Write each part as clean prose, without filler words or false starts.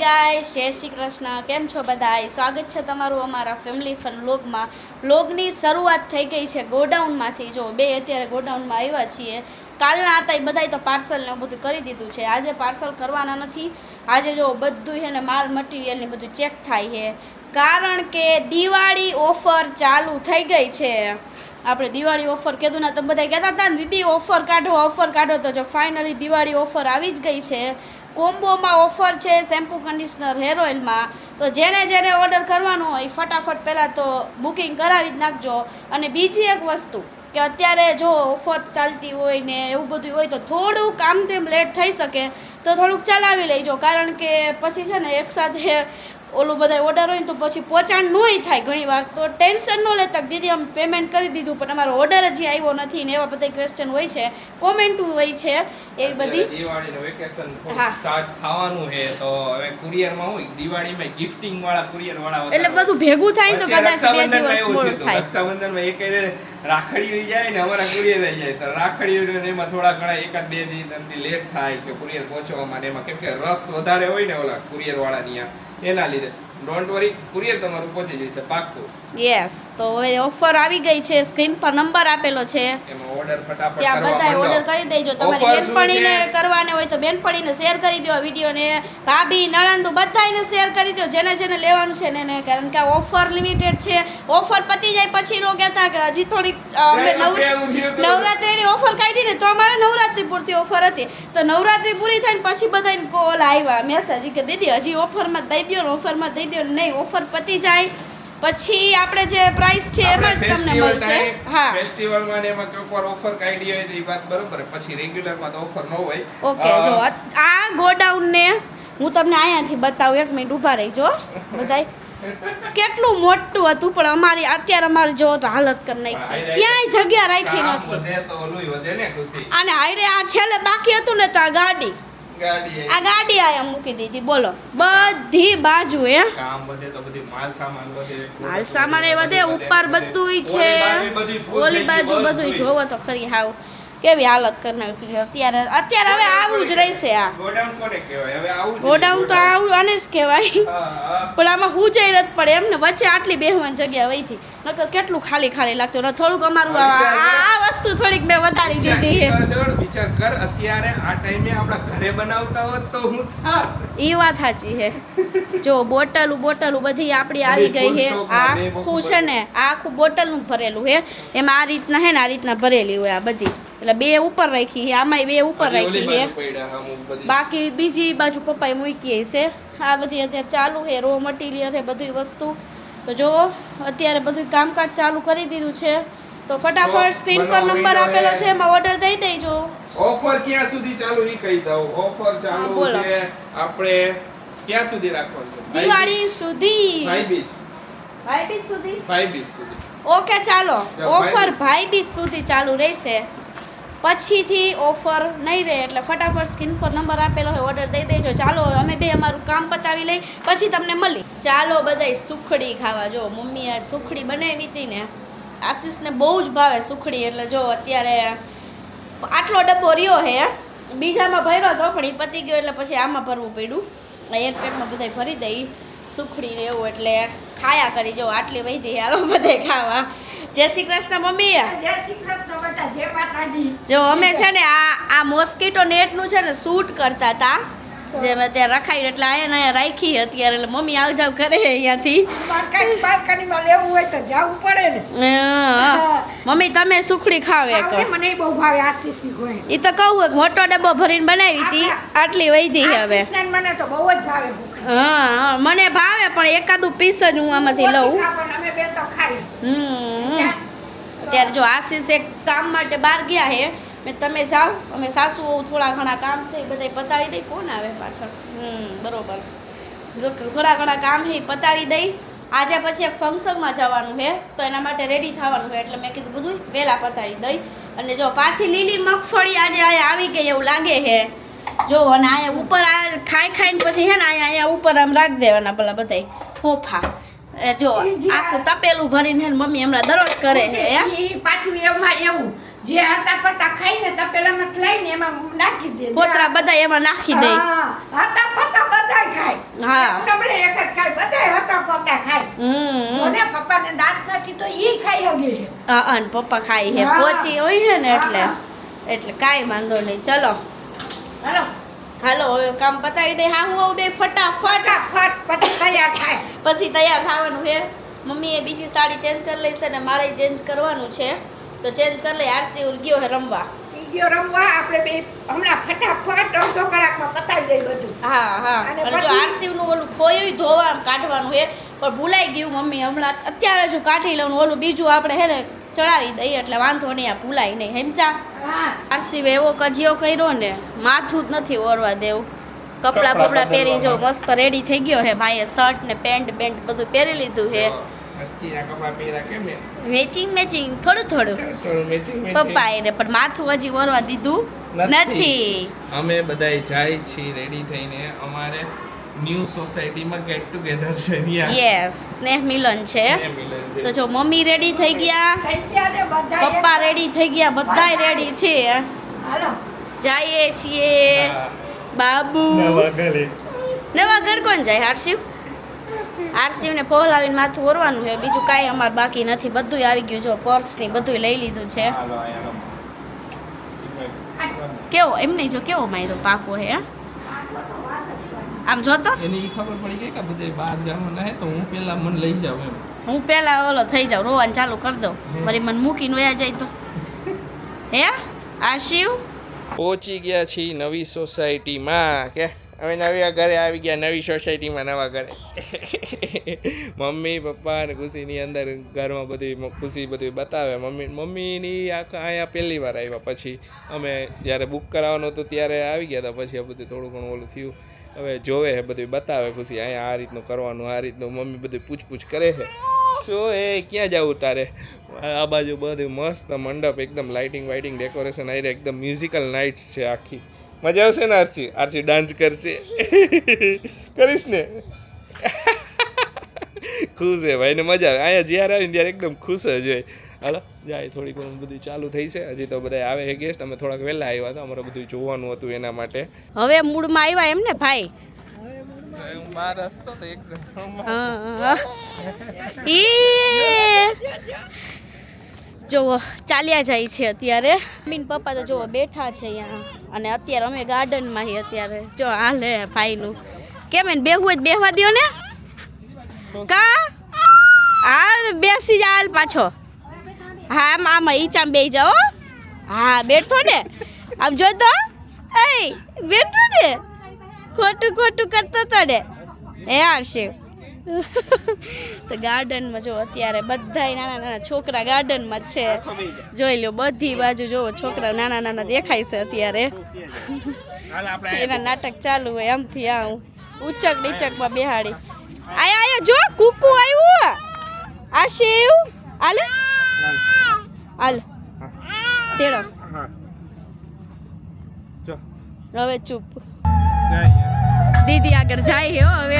Guys, જય શ્રી કૃષ્ણ. કેમ છો બધાય? સ્વાગત છે તમારું અમારા ફેમિલી ફન વ્લોગમાં. વ્લોગની શરૂઆત થઈ ગઈ છે ગોડાઉનમાંથી. જો બે અત્યારે ગોડાઉનમાં આવ્યા છીએ. કાલના હતા એ બધાય તો પાર્સલ ને બધું કરી દીધું છે. આજે પાર્સલ કરવાના નથી. આજે જો બધું છે ને માલ મટીરિયલ ને બધું ચેક થાય છે, કારણ કે દિવાળી ઓફર ચાલુ થઈ ગઈ છે. આપણે દિવાળી ઓફર કીધું ને, તમે બધા કહેતા હતા ને દીદી ઓફર કાઢો, તો જો ફાઇનલી દિવાળી ઓફર આવી જ ગઈ છે. કોમ્બોમાં ઓફર છે શેમ્પૂ કન્ડિશનર હેર ઓઇલમાં. તો જેને ઓર્ડર કરવાનો હોય ફટાફટ પહેલાં તો બુકિંગ કરાવી જ નાખજો. અને બીજી એક વસ્તુ કે અત્યારે જો ઓફર ચાલતી હોય ને એવું બધું હોય તો થોડુંક આમ તેમ લેટ થઈ શકે તો થોડુંક ચલાવી લેજો, કારણ કે પછી છે ને એકસાથે ઓલું બધા ઓર્ડર હોય ને તો પછી પહોંચાણ નહીં થાય ઘણી વાર. તો ટેન્શન ન લેતા દીદી અમે પેમેન્ટ કરી દીધું પણ અમારો ઓર્ડર હજી આવ્યો નથી ને એવા બધા ક્વેશ્ચન હોય છે, કોમેન્ટો હોય છે એવી બધી. દિવાળીનું વેકેશન સ્ટાર્ટ થવાનું છે તો હવે કુરિયરમાં હોય દિવાળીમાં ગિફ્ટિંગ વાળા કુરિયર વાળા એટલે બધું ભેગું થાય તો કદાચ 2 દિવસ મોડું થાય. રક્ષાબંધનમાં એક રાખડીઓ જાય ને અમારા કુરિયર આવી જાય તો રાખડીઓ એમાં થોડા ઘણા 1-2 દિવસ લેટ થાય કે કુરિયર પહોંચવામાં ને એમાં, કેમ કે રસ વધારે હોય ને ઓલા કુરિયર વાળાની એના લીધે. ડોન્ટ વરી, કુરિયર તમારું પહોંચી જશે પાક્કું. યસ, તો હવે ઓફર આવી ગઈ છે. સ્ક્રીન પર નંબર આપેલો છે, એમાં ઓર્ડર ફટાફટ ત્યાં બધા ઓર્ડર કરી દેજો. તમારી બેનપણીને કરવાને હોય તો બેનપણીને શેર કરી દો વિડીયોને, ભાભી નણંદ બધાને શેર કરી દો જેને લેવાનું છે ને, કારણ કે આ ઓફર લિમિટેડ છે. ઓફર પતી જાય પછી નો કહેતા કે હજી થોડીક નવરાત્રીની ઓફર કાઢી ને, તો અમારે નવરાત્રી પૂરતી ઓફર હતી તો નવરાત્રી પૂરી થાય ને પછી બધાને કોલ આવ્યા મેસેજ કે દીદી હજી ઓફરમાં દઈ દો ને, ઓફરમાં દઈ દો. નહીં, ઓફર પતી જાય પછી આપણે જે પ્રાઇસ છે એમાં જ તમને મળશે. હા, ફેસ્ટિવલમાં ને એમાં કોઈક ઓફર કાઢી હોય તો એ વાત બરોબર, પછી રેગ્યુલરમાં તો ઓફર ન હોય. ઓકે, જો આ ગોડાઉન ને હું તમને અહીંયાથી બતાવું. 1 મિનિટ ઊભા રહીજો બધાય. કેટલું મોટું હતું પણ અત્યારે અમારી જો તો હાલત કરી નાખી, ક્યાંય જગ્યા રાખી નથી. અને હાઈરે આ છેલ્લે બાકી હતું ને તો આ ગાડી આયા મૂકી દીધી. બોલો, બધી બાજુ માલ સામાન એ વધે, ઉપર બધું છે, ઓલી બાજુ બધું જોવો તો ખરી. હાવ કેવી હાલત કરી નાખી અત્યારે હવે આવું જ રહેશે. આ ગોડાઉન તો આવું આને જ કહેવાય. પણ આમાં હું જઈ નથી પડે એમને, વચ્ચે આટલી બેહવાની જગ્યા વહીથી, નકર કેટલું ખાલી લાગતું. થોડુંક અમારું આ વસ્તુ થોડીક મેં વધારી દીધી છે. વિચાર કર, અત્યારે આ ટાઈમે આપણા ઘરે બનાવતા હોત તો હું એ વાત સાચી છે. જો બોટલું બધી આપણી આવી ગઈ છે. આખું છે ને આખું બોટલનું ભરેલું છે. એમાં આ રીતના છે ને આ રીતના ભરેલી હોય આ બધી. એટલે 2 ઉપર રાખી છે, આમાંય 2 ઉપર રાખી છે, બાકી બીજી બાજુ પપ્પાએ મૂકી છે. આ બધી અત્યારે ચાલુ છે, રો મટીરિયલ છે બધી વસ્તુ. તો જો અત્યારે બધું કામકાજ ચાલુ કરી દીધું છે. તો ફટાફટ સ્ક્રીન પર નંબર આપેલો છે, એમાં ઓર્ડર દઈ દેજો. ઓફર ક્યાં સુધી ચાલુ ઈ કહી દઉં. ઓફર ચાલુ છે આપણે ક્યાં સુધી રાખવાનું છે? દિવાળી સુધી, ભાઈબીજ સુધી. ઓકે, ચાલો ઓફર ભાઈબીજ સુધી ચાલુ રહેશે, પછીથી ઓફર નહીં રહે. એટલે ફટાફટ સ્ક્રીન પર નંબર આપેલો હોય, ઓર્ડર દઈ દેજો. ચાલો અમે બે અમારું કામ પતાવી લઈ પછી તમને મળી. ચાલો બધાય સુખડી ખાવા. જો મમ્મી આ સુખડી બનાવી હતી ને, આશીષને બહુ જ ભાવે સુખડી. એટલે જો અત્યારે આટલો ડબ્બો રહ્યો હે, બીજામાં ભર્યો હતો પણ એ પતી ગયો એટલે પછી આમાં ભરવું પડ્યું. એરપેટમાં બધા ભરી દઈ સુખડી ને એવું, એટલે ખાયા કરી. જો આટલી વધી, હાલો બધા ખાવા. જય શ્રી કૃષ્ણ મમ્મી. જય શ્રી કૃષ્ણ બેટા, જય માતાજી. જો અમે છે ને આ મોસ્કીટો નેટનું છે ને શૂટ કરતા હતા, જે મેં ત્યાં રખાયું એટલે અહીંયા રાખી અત્યારે. એટલે મમ્મી આવ જાવ કરે અહીંયાથી. બાલ્કનીમાં લેવું હોય તો જવું પડે ને. મમ્મી તમે સુખડી ખાવ એક? મને બહુ ભાવે આશીષની ગોળ. એ તો કહું મોટો ડબ્બો ભરીને બનાવી હતી, આટલી વધી હવે. મને તો બહુ જ ભાવે. હા, મને ભાવે પણ એકાદું પીસ જ હું આમાંથી લઉં. અમે બે તો ખાઈ. અત્યારે જો આશીષ એક કામ માટે બહાર ગયા હે. મેં તમે જાઓ, અમે સાસુ થોડા ઘણા કામ છે એ બધા પતાવી દઈ. કોણ આવે પાછળ? બરોબર, થોડા ઘણા કામ છે એ પતાવી દઈ. આજે પછી એક ફંક્શનમાં જવાનું છે તો એના માટે રેડી થવાનું છે, એટલે મેં કીધું બધું વહેલા પતાવી દઈ. અને જો પાછી લીલી મગફળી આજે અહીંયા આવી ગઈ એવું લાગે છે. જો અને અહીંયા ઉપર આ ખાઈને પછી છે ને અહીંયા ઉપર આમ રાખી દેવાના પેલા બધા ફોફા. જો આખું તપેલું ભરીને મમ્મી હમણાં દરરોજ કરે છે. પાછું એવું જે હરતા પડતા ખાઈને તપેલામાં લઈને એમાં નાખી દે. પોતરા બધા એમાં નાખી દે. હરતા પડતા બધા ખાય. હા આપણે એક જ ખાય બધાય હતા પોતા ખાય જોને પપ્પાને દાંત નથી તો ઈ ખાઈ હગે અને પપ્પા ખાઈ હે હા. પોચી હોય છે ને એટલે હા. એટલે કાંઈ વાંધો નહીં ચલો હાલો હાલો હવે કામ પતાવી દે હા હું બે ફટાફટ ફટાફટ પછી તૈયાર થાય પછી તૈયાર થવાનું છે મમ્મીએ બીજી સાડી ચેન્જ કરી લઈ છે ને મારે ચેન્જ કરવાનું છે તો ચેન્જ કરી લઈ આરસી ઉર ગયો હે રમવા ઈ ગયો રમવા આપણે બે હમણાં ફટાફટ અડધો કલાકમાં પતાવી દઈ બધું હા હા અને અને જો પછી- આરસી નું ઓલું ખોયું ધોવા કાઢવાનું છે પણ ભૂલાઈ ગયું મમ્મી હમણાં અત્યારે જ હું કાઢી લઉં ઓલું બીજું આપણે હે ને ચડાવી દઈએ એટલે વાંધો નહીં આ ભૂલાય નહીં હેમચા હા આરસી એવો કજિયો કર્યો ને માથું જ નથી ઓરવા દેવું કપડાં બપડા પહેરી જો મસ્ત રેડી થઈ ગયો હે ભાઈએ શર્ટ ને પેન્ટ બધું પહેરી લીધું છે મસ્તીના કપડાં પહેર્યા કેમ એમ? મેચિંગ થોડું થોડું matching. પપ્પા એને પણ માથું હજી ઓરવા દીધું નથી અમે બધાય જાય છીએ રેડી થઈને અમારે ન્યૂ સોસાયટીમાં ગેટ ટુગેધર છે ત્યાં યસ સ્નેહ મિલન છે તો જો મમ્મી રેડી થઈ ગયા થઈ ગયા ને બધા પપ્પા રેડી થઈ ગયા બધાય રેડી છે હાલો જઈએ છીએ બાબુ નવા ઘર કોણ જાય હર્ષિવ આરસીવને પહોલાવીને માથું ઓરવાનું છે બીજું કાંઈ અમારે બાકી નથી બધુંય આવી ગયું જો પર્સ ની બધુંય લઈ લીધું છે કેવો એમ નહીં જો કેવો માયરો પાકો હે હા? આમ જોતો એને ઈ ખબર પડી ગઈ કે બધે બહાર જવાના હે તો હું પેલા મને લઈ જાવ એમ હું પેલા ઓલો થઈ જાઉં રોવાનું ચાલુ કરી દઉં વળી મને મૂકીને વયા જાય તો હે આશિવ પહોંચી ગયા છીએ નવી સોસાયટીમાં કે હવે નવી ઘરે આવી ગયા નવી સોસાયટીમાં નવા ઘરે મમ્મી પપ્પા અને ખુશીની અંદર ઘરમાં બધી ખુશી બધું બતાવે મમ્મીની આખા અહીંયા પહેલી વાર આવ્યા પછી અમે જ્યારે બુક કરાવવાનું હતું ત્યારે આવી ગયા હતા પછી આ બધું થોડું ઘણું ઓલું થયું હવે જોવે છે બધું બતાવે ખુશી અહીંયા આ રીતનું કરવાનું આ રીતનું મમ્મી બધું પૂછપૂછ કરે છે શું એ ક્યાં જવું તારે આ બાજુ બધું મસ્ત મંડપ એકદમ લાઇટિંગ વાઇટિંગ ડેકોરેશન આવી એકદમ મ્યુઝિકલ નાઇટ્સ છે આખી મજા આવશે ને આરસી ડાન્સ કરશે કરીશ ને ખુશ છે ભાઈને મજા આવે અહીંયા જ્યારે આવીને ત્યારે એકદમ ખુશ જ હોય હાલો જાય થોડીક ઘણું બધું ચાલુ થઈ છે હજી તો બધા આવે છે ગેસ્ટ અમે થોડાક વહેલા આવ્યા હતા અમારે બધું જોવાનું હતું એના માટે હવે મૂડમાં આવ્યા એમ ને ભાઈ હું બહાર હસતો તો એકદમ જો ચાલ્યા જાય છે અત્યારે મમ્મી પપ્પા તો જો બેઠા છે અહીંયા અને અત્યારે અમે ગાર્ડનમાં છીએ અત્યારે જો હાલે ભાઈનું કેમ એને બેહવું જ બેહવા દ્યો ને કા હાલ બેસી જા હાલ પાછો હા આમાં ઈચામ બેસી જાઓ હા બેઠો ને આમ જો તો એ બેઠો ને ખોટું કરતો તો ને હે હર્ષિવ તો ગાર્ડનમાં જો અત્યારે બધાય નાના છોકરા ગાર્ડનમાં જ છે જોઈ લો બધી બાજુ જો છોકરા નાના દેખાય છે અત્યારે એના નાટક ચાલુ હોય આમથી આવું ઉચક નીચકમાં બેહાડી આયા જો કુકુ આવ્યું આ શિવ હાલે હાલ તેડો હવે ચૂપ દીદી આગળ જાય હો હવે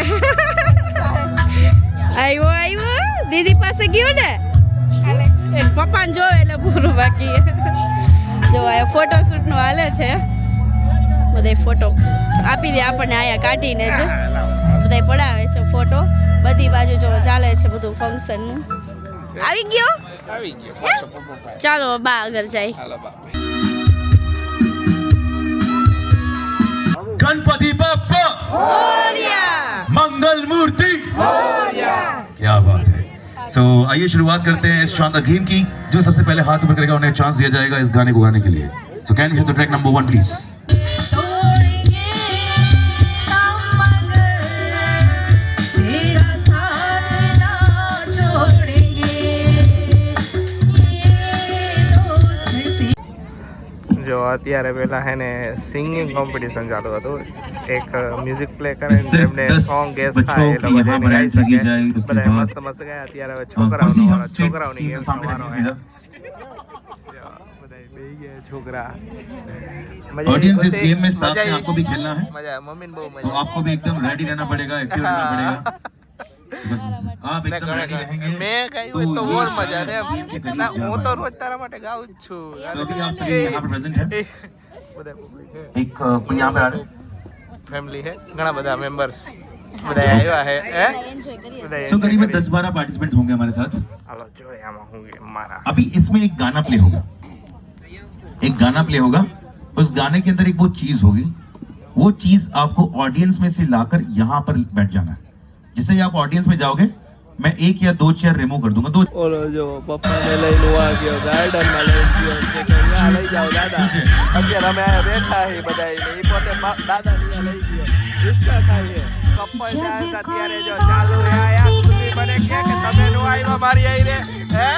આવ્યો દીદી પાસે ગયો ને પપ્પાને જોવે એટલે પૂરું બાકી જો આ ફોટો શૂટ નું હાલે છે બધા ફોટો આપી દે આપણને આયા કાઢીને જ બધા પડાવે છે ફોટો બધી બાજુ જો ચાલે છે બધું ફંક્શન નું આવી ગયો ચાલો બા આગળ જાય હાલો બા गणपति बप्पा મોરિયા मंगल मूर्ति क्या बात है सो आइए शुरुआत करते हैं इस शानदार गेम की जो सबसे पहले हाथ ऊपर करेगा उन्हें चांस दिया जाएगा इस गाने को गाने के लिए so can you hit the track number 1 please જો અત્યારે પેલા હે ને સિંગિંગ કોમ્પિટિશન ચાલુ હતું એક મ્યુઝિક પ્લે કરે એમને સોંગ ગેસ થાય એટલે બધા એને ગાઈ શકે બધા મસ્ત મસ્ત ગાય અત્યારે હવે છોકરાઓની ગેમ્સ વારો હે બધા બેહી ગયા છોકરા ऑडियंस इस गेम में साथ में आपको भी खेलना है મજા મમ્મી ને બહુ तो મજા आपको भी एकदम रेडी रहना पड़ेगा एक्टिव रहना पड़ेगा आप एकदम रेडी रहेंगे મેં ગાયું તો ઓર મજા રે હું તો રોજ તારા માટે ગાઉં જ છું तो अभी आप सभी यहाँ पे प्रेजेंट हैं બધા public છે एक कोई यहाँ पे आ रहे हैं ફેમિલી છે ઘણા બધા મેમ્બર્સ બધા આવ્યા હે હે એન્જોય કરીએ બધા सो करीबन 10-12 पार्टिसिपेंट होंगे हमारे साथ હાલો જોઈએ આમાં હું કે મારા अभी इसमें एक गाना प्ले होगा, एक गाना प्ले होगा, उस गाने के अंदर एक वो चीज होगी, वो चीज आपको ऑडियंस में से लाकर यहाँ पर बैठ जाना है। जैसे ही आप ऑडियंस में जाओगे मैं 1 या 2 चेयर रिमूव कर दूंगा, 2 ઓલો જો પપ્પાને લઈને આ ગયો ગાર્ડનમાં લઈ ગયો કે અહીંયા લઈ જાઓ દાદા અત્યારે અમે આ બેઠા હી બધા ઈ પોતે દાદા ને લઈ ગયો રિક્ષા ખાઈએ કપલ જાય તો ત્યારે જો ચાલુ હે આ ખુશી મને કે તમે નો આવ્યા મારી આઈ રે હે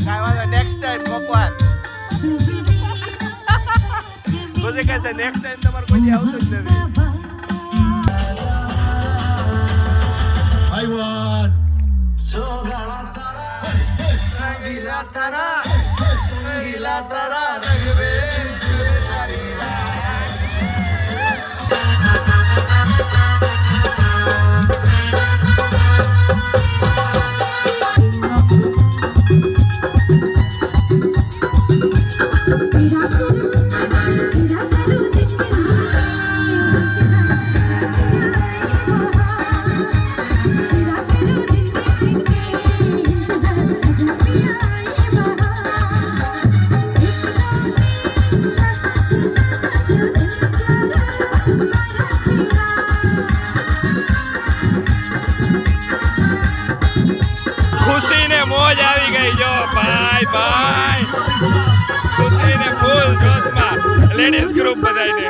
કાઈ વાંધો નેક્સ્ટ ટાઈમ પપ્પા બોલે કે નેક્સ્ટ ટાઈમ તમારે કોઈ આવતું જ નથી I want ગીલા તારા રંગવે ખુશીને મોજ આવી ગઈ જો ભાઈ ભાઈ ખુશીને ફૂલ જોશમાં લેડીઝ ગ્રુપ બધાને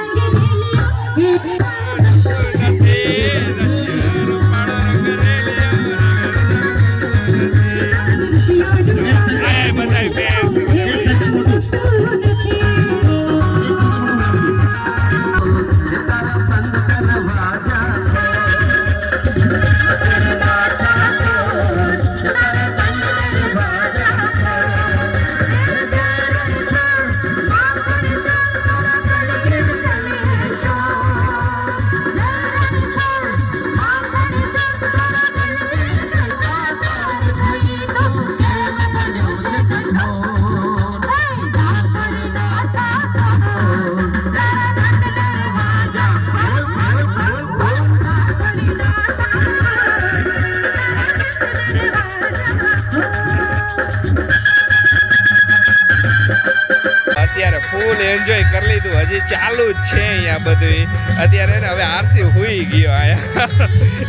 અત્યારે ફૂલ એન્જોય કરી લીધું હજી ચાલુ જ છે અહીંયા બધું અત્યારે ને હવે આરસી હુઈ ગયો આયા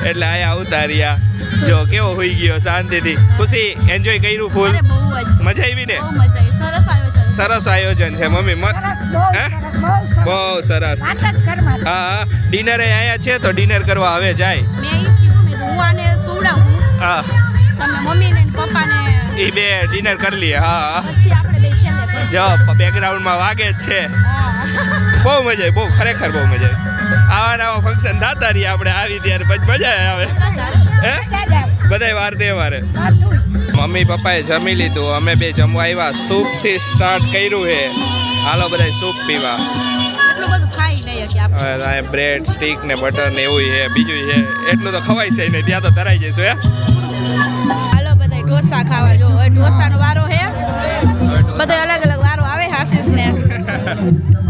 એટલે આયા ઉતાર્યા જો કેવો હુઈ ગયો શાંતિથી ખુશી એન્જોય કર્યું ફૂલ અરે બહુ જ મજા આવી ને બહુ મજા આવી સરસ આયોજન સરસ આયોજન છે મમ્મી હે બહુ સરસ હા ડિનરે આયા છે તો ડિનર કરવા હવે જાય મેં ઈ જ કીધું મેં હું આને સુવડાવું હા તમે મમ્મીને ને પપ્પાને એ બે ડિનર કરી લઈએ હા પછી આપણે બે છેલ્લે કરશું. જો બેકગ્રાઉન્ડમાં વાગે જ છે હા બહુ મજા આવી બહુ ખરેખર બહુ મજા આવી આવા નવા ફંક્શન થતા રહીએ આપણે આવી ત્યારે પછી મજા આવે હે બધાય વાર તહેવારે મમ્મી પપ્પાએ જમી લીધું અમે બે જમવા આવ્યા સૂપથી સ્ટાર્ટ કર્યું છે હાલો બધાય સૂપ પીવા એટલું બધું ખાઈ નહીં કે આપણે હવે બ્રેડ સ્ટીક ને બટર ને એવું છે બીજું છે એટલું તો ખવાય છે નહીં ત્યાં તો ધરાઈ જઈશું હે હાલો બધા ઢોસા ખાવા જો હવે ઢોસાનો વારો હે બધો અલગ અલગ વારો આવે આશીષ ને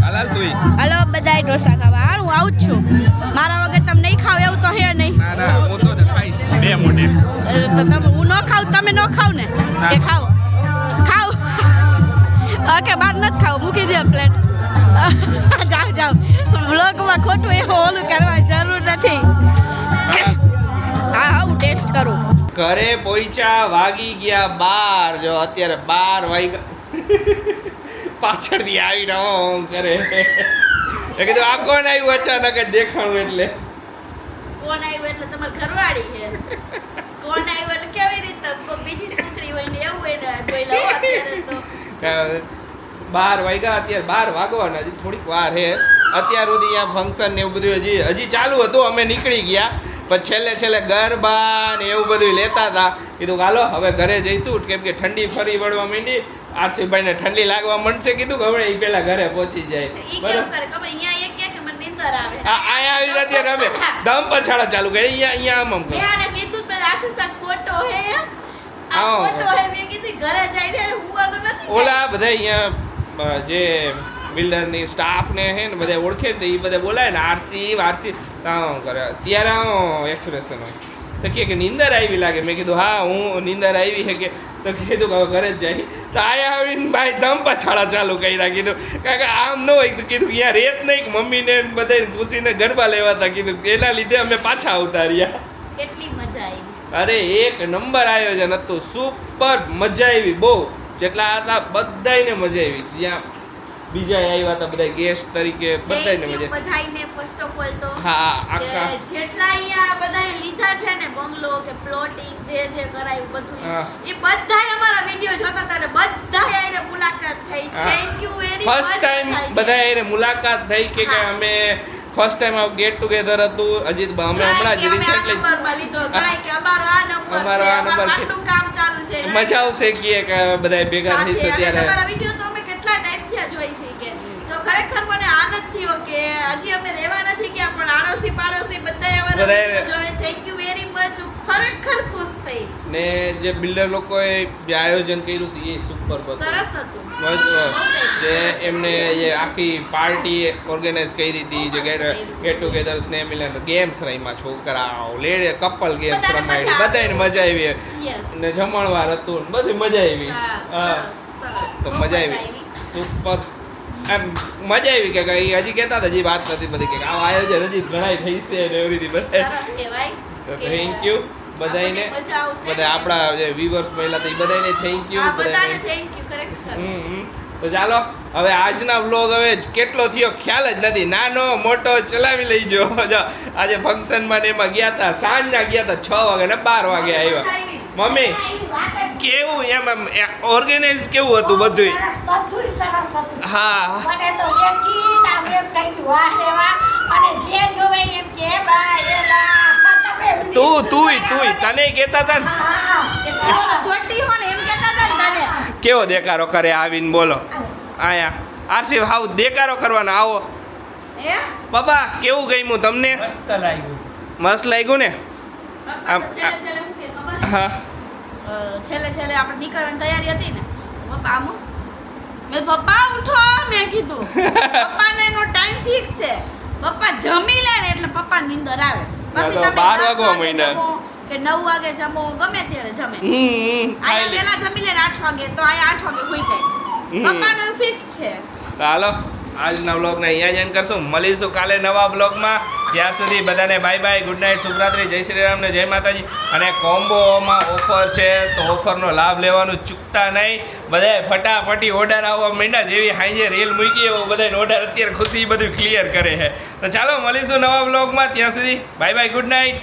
હાલાલ તુંય હાલો બધા ઢોસા ખાવા હાલ હું આવું જ છું મારા વગર તમે નહીં ખાવ એવું તો હે નહીં ના ના હું તો ખાઈશ બે મોઢે તો તમે હું ન ખાવ તમે ન ખાવ ને કે ખાવ ખાવ ઓકે બાર નથી ખાવ મૂકી દે પ્લેટ જાઓ જાઓ વ્લોગમાં ખોટું એવું ઓલું કરવા જરૂર નથી હા હા હું ટેસ્ટ કરું ઘરે પહોંચ્યા વાગી ગયા 12 જો અત્યારે 12 વાગ્યા પાછળથી આવીને હું કરે એ કીધું આ કોણ આવ્યું અચાનક જ દેખાણું એટલે કોણ આવ્યું એટલે તમારી ઘરવાળી છે કોણ આવ્યું એટલે કેવી રીતે કોઈ બીજી છોકરી હોય ને એવું હોય ને કોઈ લવ અત્યારે તો 12 વાગ્યા અત્યારે 12 વાગવાના હજી થોડીક વાર છે અત્યાર સુધી અહીંયા ફંક્શન ને એવું બધું હજી ચાલુ હતું અમે નીકળી ગયા પછી છેલ્લે ગરબા ને એવું બધું લેતા હતા કીધું હાલો હવે ઘરે જઈશું કેમ કે ઠંડી ફરી વળવા માંડી આરસીભાઈ ને ઠંડી લાગવા માંડશે કીધું કે હવે એ પેલા ઘરે પહોંચી જાય ઈ કેમ કરે ખબર અહીંયા એક કે મને નીંદર આવે આયા આવી અત્યારે અમે દમ પછાડા ચાલુ કરી અહીંયા આમ મેં આને કીધું કે આશીષ આ ખોટો હે આ હા. ખોટો હે મેં કીધું ઘરે જઈને હુવાનું નથી ઓલા બધા અહીંયા જે બિલ્ડરની સ્ટાફ ને હે ને બધા ઓળખે ને એ બધા બોલાય ને આરસી આમ કરે ત્યારે આમ એક્સપ્રેશન હોય તો કે નીંદર આવી લાગે મેં કીધું હા હું નીંદર આવી છે કે તો કીધું કે હવે ઘરે જ જાય તો આયા આવીને ભાઈ દમ પછાડા ચાલુ કર્યા કીધું કારણ કે આમ ન હોય તો કીધું અહીંયા રેત નહીં કે મમ્મીને બધાને પૂછીને ગરબા લેવાતા કીધું એના લીધે અમે પાછા આવતા રહ્યા કેટલી મજા આવી. અરે એક નંબર આયોજન હતું સુપર મજા આવી બહુ જેટલા હતા બધાયને મજા આવી જ્યાં બીજા આવ્યા હતા બધા ગેસ્ટ તરીકે બધાયને મજા આવી. બધાયને ફર્સ્ટ ઓફ ઓલ તો હા કે આખા જેટલા અહીંયા બધાએ લીધા છે ને બંગલો કે પ્લોટિંગ જે કરાયું બધું હા. એ બધાય અમારા વિડિયો જોતા હતા ને બધાય આઈને મુલાકાત થઈ. હા. Thank you very much. First time બધા એને મુલાકાત થઈ કે હા. અમે ફર્સ્ટ ટાઈમ આવું ગેટ ટુગેધર હતું હજી અમે હમણાં જ રિસેન્ટલી અમારો આ નંબર છે. આટલું કામ ચાલુ છે મજા આવશે કે બધા ભેગા સાથે થઈશું અને ત્યારે તમારા વિડિયો તો અમે કેટલા ટાઈમથી જોઈ છે કે તો ખરેખર મને આનંદ થયો કે હજી અમે રહેવા નથી ગયા પણ આડોશી પાડોશી બધાએ અમારા બધાએ- વિડિયો જોવે. Thank you very much. ખરેખર ખુશ થઈ. ને જે બિલ્ડર લોકોએ જે આયોજન કર્યું હતું એ સુપર હતું સરસ હતું. જે એમને જે આખી પાર્ટી ઓર્ગેનાઇઝ કરી હતી જે ગેટ ટુગેધર્સ ને મિલન ગેમ્સ રમ્યા છોકરાઓ લેડી કપલ ગેમ્સ બધાને રમાડી મજા બધાને મજા આવી Yes. ને જમણવાર હતું ને બધી મજા આવી હા સરસ. તો બહુ મજા આવી સુપર એમ મજા આવી કે કઈ હજી કહેતા હતા હજી વાત નથી બધી કે આ આયોજન હજી ઘણાય થઈ છે ને એવી રીતે બધા સરસ કહેવાય તો કે થેન્ક યુ બધાને આપણને મજા આવશે. બધા આપણા જે વ્યુઅર્સ મહિલા હતા એ બધાને થેન્ક યુ હા, બધાને બધાને થેન્ક યુ ખરેખર. તો ચાલો હવે આજના વ્લોગ હવે કેટલો થયો ખ્યાલ જ નથી નાનો મોટો ચલાવી લઈજો જો આજે ફંક્શનમાં ને એમાં ગયા હતા સાંજના ગયા હતા 6 વાગે ને 12 વાગે આવ્યા મમ્મી કેવું એમ ઓર્ગેનાઇઝ કેવું હતું બધું બધું સરસ હતું. હા મને તો યકીન આવે એમ થયું, વાહ રે વાહ. અને જે જોવે એમ કે બા એ બા તમે તુંય તને કહેતા હતા ને હા, કે તો જોટી હો ને એમ કહેતા હતા ને તને. કેવો દેકારો કરે આવીને બોલો આયા આરસી હાવ દેકારો કરવાનો આવો હે? બાબા કેવું ગમ્યું તમને મસ્ત લાગ્યું ને આમ, છેલ્લે છેલ્લે શું કે ખબર? હા છેલ્લે આપણે નીકળવાની તૈયારી હતી ને પપ્પા આમો મેં પપ્પા ઉઠો મેં કીધું પપ્પાને એનો ટાઈમ ફિક્સ છે પપ્પા જમી લે ને એટલે પપ્પા નીંદર આવે પછી તો તમે 12 10 વાગવા વાગે માંડ્યા. જમો કે 9 વાગે જમો ગમે ત્યારે જમે ખાઈ અહીંયા લે પેલા જમી લે ને 8 વાગે તો અહીંયા 8 વાગે હોઈ જાય પપ્પાનું ફિક્સ છે. તો હાલો આજના વ્લોગને અહીંયા જ end કરશું મળીશું કાલે નવા વ્લોગમાં ત્યાં સુધી બધાને બાય બાય ગુડ નાઇટ શુભરાત્રી જય શ્રી રામ ને જય માતાજી અને કોમ્બોમાં ઓફર છે તો ઓફરનો લાભ લેવાનું ચૂકતા નહીં બધાએ ફટાફટી ઓર્ડર આવવા માંડ્યા જેવી હાંજે રીલ મૂકી એવો બધાને ઓર્ડર અત્યારે ખુશી બધું ક્લિયર કરે છે તો ચાલો મળીશું નવા વ્લોગમાં ત્યાં સુધી બાય બાય ગુડ નાઇટ.